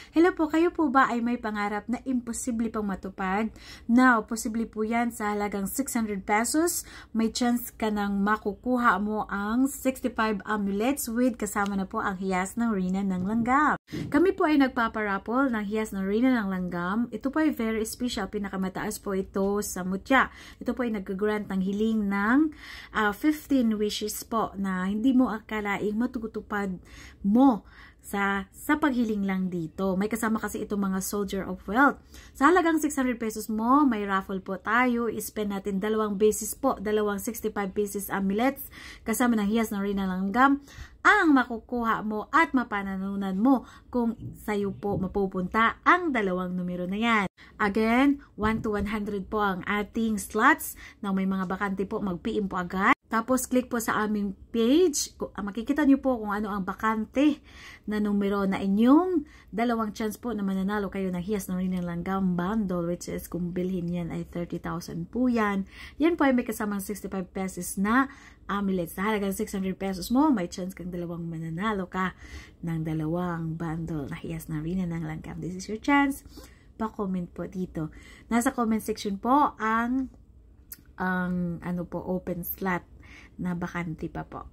Hello po, kayo po ba ay may pangarap na imposible pang matupad? Now, posible po yan sa halagang 600 pesos. May chance ka nang makukuha mo ang 65 amulets with kasama na po ang hiyas ng Reyna ng Langgam. Kami po ay nagpaparapol ng hiyas ng Reyna ng Langgam. Ito po ay very special. Pinakamataas po ito sa mutya. Ito po ay nag-grant ng hiling ng 15 wishes po na hindi mo akalaing matutupad mo sa paghiling lang dito. May kasama kasi itong mga Soldier of Wealth. Sa halagang 600 pesos mo, may raffle po tayo. I-spend natin dalawang basis po, dalawang 65 pieces amulets kasama ng hiyas ng Reyna ng Langgam ang makukuha mo at mapananunan mo kung sa'yo po mapupunta ang dalawang numero na yan. Again, 1 to 100 po ang ating slots. Na may mga bakante po, mag-PM po agad. Tapos, click po sa aming page. Makikita nyo po kung ano ang bakante na numero na inyong dalawang chance po na mananalo kayo ng hiyas ng Reyna ng Langgam bundle, which is kung bilhin yan ay 30,000 po yan. Yan po ay may kasamang 65 pesos na amulets. Sa halagang 600 pesos mo, may chance kang dalawang mananalo ka ng dalawang bundle na hiyas ng Reyna ng Langgam. This is your chance. Pa-comment po dito. Nasa comment section po ang ano po, open slot na bakante pa po.